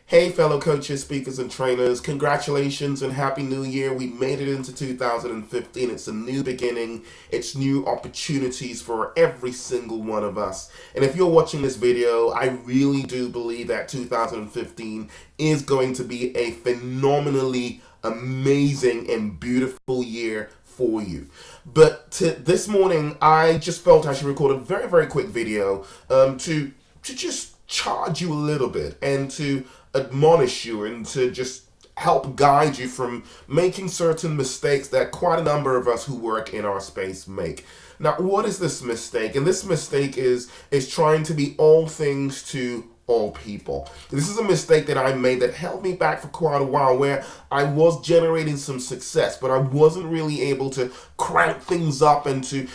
Hey, fellow coaches, speakers, and trainers, congratulations and Happy New Year. We made it into 2015. It's a new beginning, it's new opportunities for every single one of us. And if you're watching this video, I really do believe that 2015 is going to be a phenomenally amazing and beautiful year for you. But this morning, I just felt I should record a very, very quick video to just charge you a little bit and to admonish you and to just help guide you from making certain mistakes that quite a number of us who work in our space make. Now, what is this mistake? And this mistake is trying to be all things to all people. This is a mistake that I made that held me back for quite a while, where I was generating some success, but I wasn't really able to crank things up and to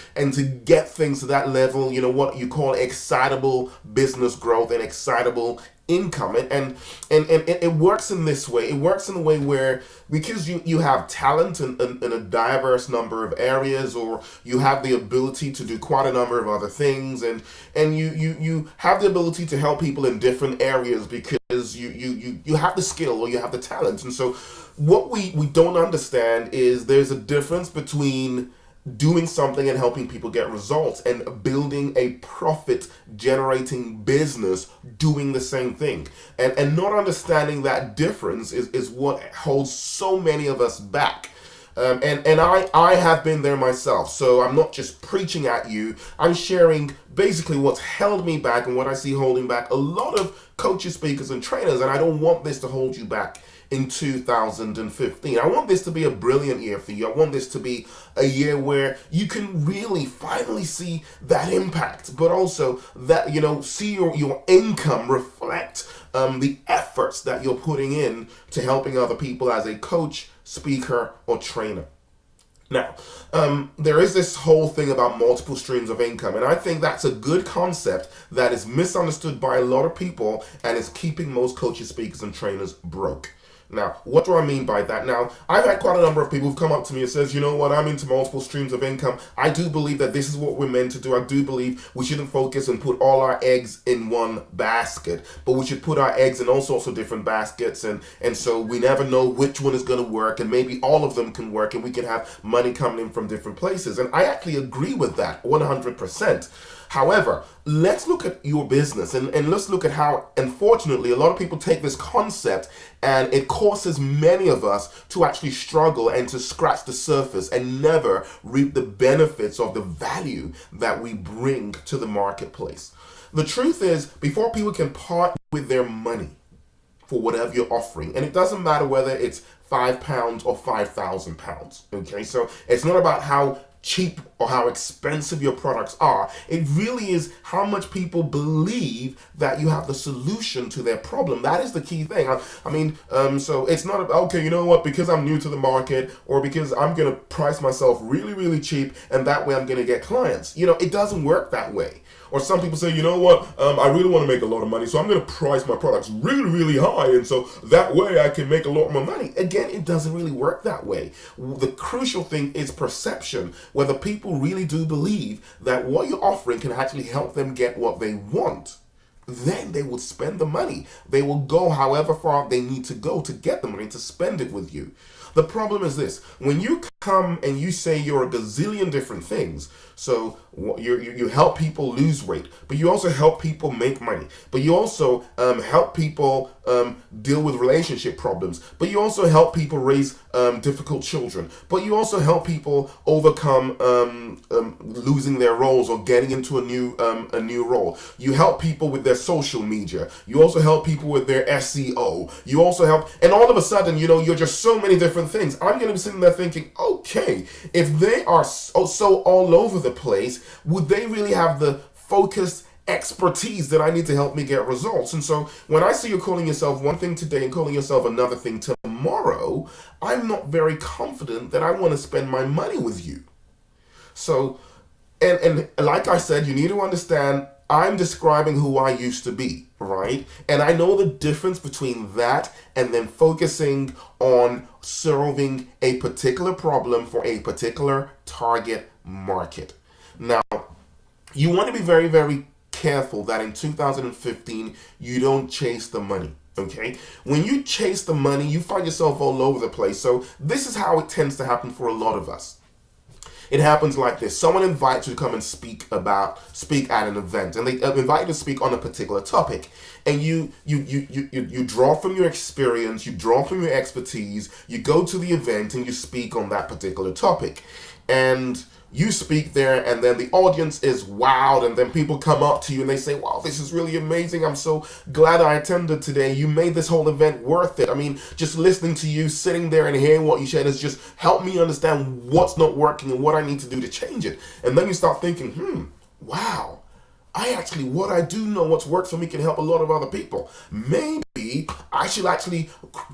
get things to that level, what you call excitable business growth and excitable income. And it works in this way. It works in a way where, because you have talent in a diverse number of areas, or you have the ability to do quite a number of other things, and you have the ability to help people in different areas because you have the skill or you have the talent. And so what we don't understand is there's a difference between doing something and helping people get results and building a profit generating business doing the same thing. And not understanding that difference is what holds so many of us back. And I have been there myself, so I'm not just preaching at you. I'm sharing basically what's held me back and what I see holding back a lot of coaches, speakers, and trainers. And I don't want this to hold you back in 2015. I want this to be a brilliant year for you. I want this to be a year where you can really finally see that impact, but also that, see your income reflect the efforts that you're putting in to helping other people as a coach, speaker, or trainer. Now, there is this whole thing about multiple streams of income, and I think that's a good concept that is misunderstood by a lot of people and is keeping most coaches, speakers, and trainers broke. Now, what do I mean by that? Now, I've had quite a number of people who've come up to me and says, you know what, I'm into multiple streams of income. I do believe that this is what we're meant to do. I do believe we shouldn't focus and put all our eggs in one basket, but we should put our eggs in all sorts of different baskets. And so we never know which one is going to work, and maybe all of them can work, and we can have money coming in from different places. And I actually agree with that 100%. However, let's look at your business and let's look at how, unfortunately, a lot of people take this concept and it causes many of us to actually struggle and to scratch the surface and never reap the benefits of the value that we bring to the marketplace. The truth is, before people can part with their money for whatever you're offering, and it doesn't matter whether it's £5 or £5,000, okay? So it's not about how cheap or how expensive your products are. It really is how much people believe that you have the solution to their problem. That is the key thing. So it's not about, okay, you know what, because I'm new to the market, or because I'm going to price myself really, really cheap and that way I'm going to get clients. It doesn't work that way. Or some people say, you know what, I really want to make a lot of money, so I'm going to price my products really, really high, and so that way I can make a lot more money. Again, it doesn't really work that way. The crucial thing is perception, whether people really do believe that what you're offering can actually help them get what they want. Then they will spend the money. They will go however far they need to go to get the money to spend it with you. The problem is this: when you come and you say you're a gazillion different things, so you help people lose weight, but you also help people make money, but you also help people deal with relationship problems, but you also help people raise difficult children, but you also help people overcome losing their roles or getting into a new role. You help people with their social media. You also help people with their SEO. You also help, and all of a sudden, you're just so many different things. I'm going to be sitting there thinking, okay, if they are so all over the place, would they really have the focused expertise that I need to help me get results? And so when I see you calling yourself one thing today and calling yourself another thing tomorrow, I'm not very confident that I want to spend my money with you. So, and like I said, you need to understand, I'm describing who I used to be, right? And I know the difference between that and then focusing on solving a particular problem for a particular target market. Now, you want to be very, very careful that in 2015 you don't chase the money. Okay, when you chase the money, you find yourself all over the place. So this is how it tends to happen for a lot of us. It happens like this: someone invites you to come and speak at an event, and they invite you to speak on a particular topic. And you draw from your experience, you draw from your expertise, you go to the event and you speak on that particular topic. And you speak there, and then the audience is wowed, and then people come up to you and they say, wow, this is really amazing. I'm so glad I attended today. You made this whole event worth it. I mean, just listening to you, sitting there and hearing what you shared has just helped me understand what's not working and what I need to do to change it. And then you start thinking, wow, what I do know what's worked for me can help a lot of other people. Maybe I should actually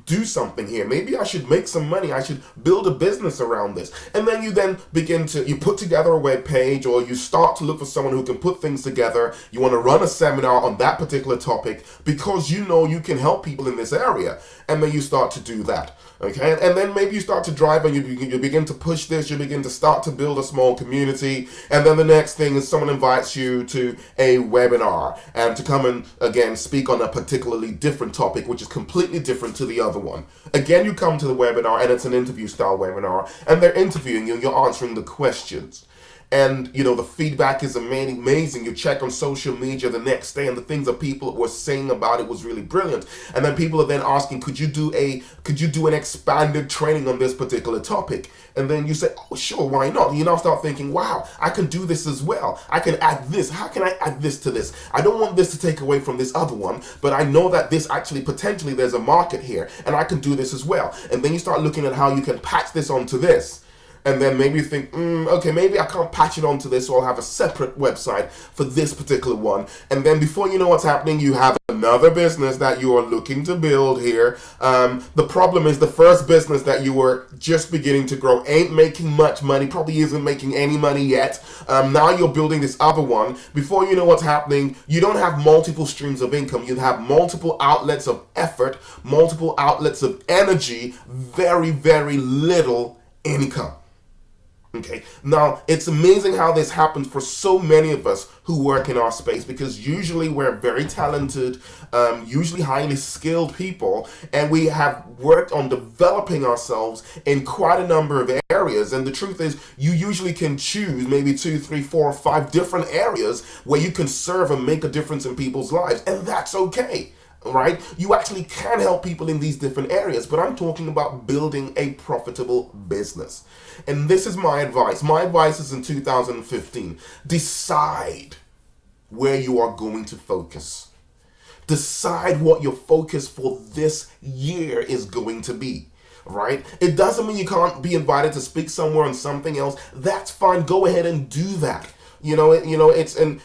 do something here. Maybe I should make some money. I should build a business around this. And then you put together a web page, or you start to look for someone who can put things together. You want to run a seminar on that particular topic because you know you can help people in this area. And then you start to do that. Okay, and then maybe you start to drive and you begin to push this, you begin to start to build a small community, and then the next thing is someone invites you to a webinar and to come and again speak on a particularly different topic, which is completely different to the other one. Again, you come to the webinar and it's an interview style webinar, and they're interviewing you and you're answering the questions. And the feedback is amazing. You check on social media the next day, and the things that people were saying about it was really brilliant. And then people are then asking, could you do an expanded training on this particular topic? And then you say, oh sure, why not? And you now start thinking, wow, I can do this as well. I can add this. How can I add this to this? I don't want this to take away from this other one, but I know that this actually potentially there's a market here, and I can do this as well. And then you start looking at how you can patch this onto this. And then maybe you think, okay, maybe I can't patch it onto this, so I'll have a separate website for this particular one. And then before you know what's happening, you have another business that you are looking to build here. The problem is the first business that you were just beginning to grow ain't making much money, probably isn't making any money yet. Now you're building this other one. Before you know what's happening, you don't have multiple streams of income. You have multiple outlets of effort, multiple outlets of energy, very, very little income. Okay, now it's amazing how this happens for so many of us who work in our space, because usually we're very talented, usually highly skilled people, and we have worked on developing ourselves in quite a number of areas. And the truth is, you usually can choose maybe 2, 3, 4, 5 different areas where you can serve and make a difference in people's lives, and that's okay. Right? You actually can help people in these different areas, but I'm talking about building a profitable business. And this is my advice. My advice is in 2015. Decide where you are going to focus. Decide what your focus for this year is going to be. Right? It doesn't mean you can't be invited to speak somewhere on something else. That's fine. Go ahead and do that. It's and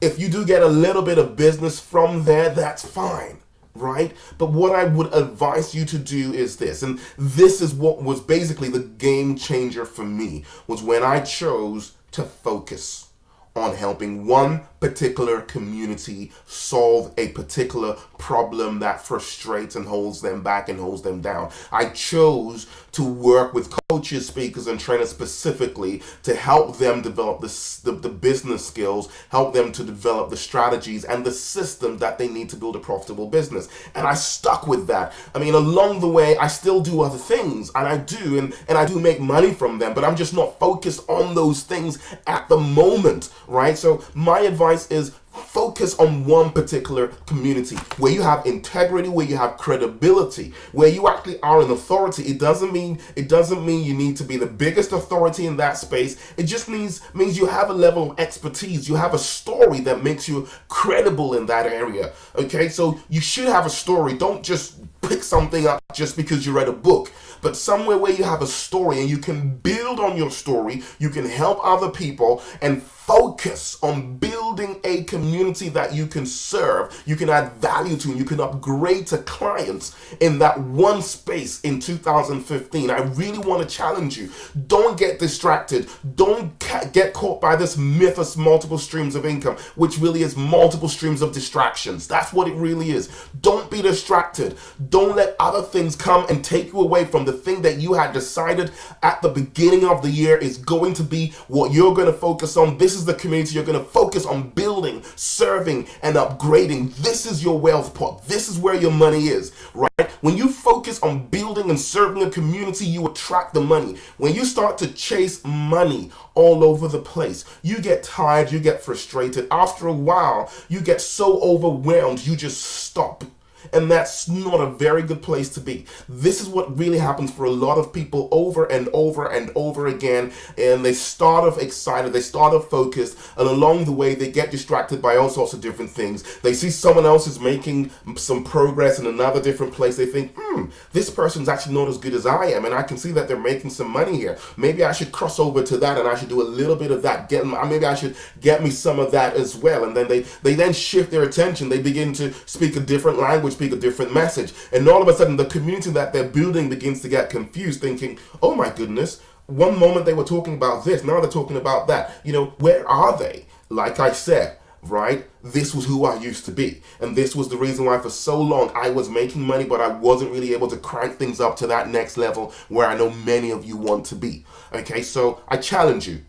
if you do get a little bit of business from there, that's fine. Right? But what I would advise you to do is this, and this is what was basically the game changer for me, was when I chose to focus on helping one particular community solve a particular problem that frustrates and holds them back and holds them down. I chose to work with coaches, speakers, and trainers specifically to help them develop the business skills, help them to develop the strategies and the systems that they need to build a profitable business. And I stuck with that. I mean, along the way, I still do other things, and I do, and I do make money from them, but I'm just not focused on those things at the moment, right? So my advice is focus on one particular community where you have integrity, where you have credibility, where you actually are an authority. It doesn't mean you need to be the biggest authority in that space. It just means you have a level of expertise. You have a story that makes you credible in that area. Okay, so you should have a story. Don't just pick something up just because you read a book, but somewhere where you have a story and you can build on your story, you can help other people and focus on building a community that you can serve, you can add value to, and you can upgrade to clients in that one space in 2015. I really want to challenge you. Don't get distracted. Don't get caught by this myth of multiple streams of income, which really is multiple streams of distractions. That's what it really is. Don't be distracted. Don't let other things come and take you away from the thing that you had decided at the beginning of the year is going to be what you're going to focus on. This is the community you're going to focus on building, serving, and upgrading. This is your wealth pot. This is where your money is, right? When you focus on building and serving a community, you attract the money. When you start to chase money all over the place, you get tired, you get frustrated. After a while, you get so overwhelmed, you just stop. And that's not a very good place to be. This is what really happens for a lot of people over and over and over again. And they start off excited, they start off focused, and along the way they get distracted by all sorts of different things. They see someone else is making some progress in another different place. They think, this person's actually not as good as I am, and I can see that they're making some money here. Maybe I should cross over to that, and I should do a little bit of that. Maybe I should get me some of that as well. And then they then shift their attention. They begin to speak a different language, speak a different message, and all of a sudden the community that they're building begins to get confused, thinking, oh my goodness, one moment they were talking about this, now they're talking about that. Where are they? Like I said, right, this was who I used to be, and this was the reason why for so long I was making money, but I wasn't really able to crank things up to that next level where I know many of you want to be. Okay, so I challenge you,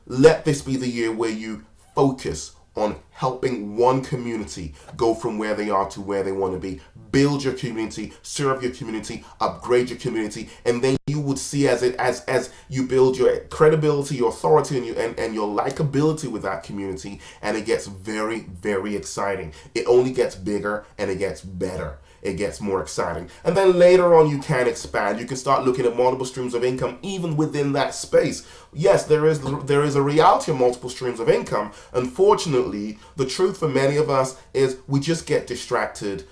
let this be the year where you focus on helping one community go from where they are to where they want to be. Build your community, serve your community, upgrade your community, and then you would see as you build your credibility, your authority, and your likability with that community, and it gets very, very exciting. It only gets bigger and it gets better. It gets more exciting. And then later on you can expand. You can start looking at multiple streams of income even within that space. Yes, there is a reality of multiple streams of income. Unfortunately, the truth for many of us is we just get distracted.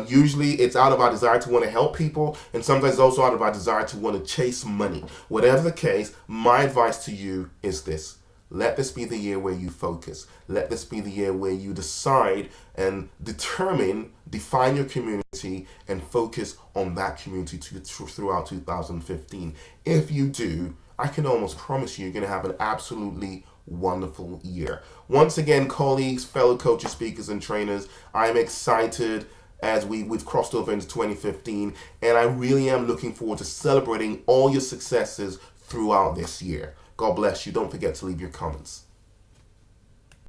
Usually it's out of our desire to want to help people, and sometimes also out of our desire to want to chase money. Whatever the case, my advice to you is this. Let this be the year where you focus. Let this be the year where you decide and define your community and focus on that community throughout 2015. If you do, I can almost promise you're going to have an absolutely wonderful year. Once again, colleagues, fellow coaches, speakers, and trainers, I'm excited as we've crossed over into 2015, and I really am looking forward to celebrating all your successes throughout this year. God bless you. Don't forget to leave your comments.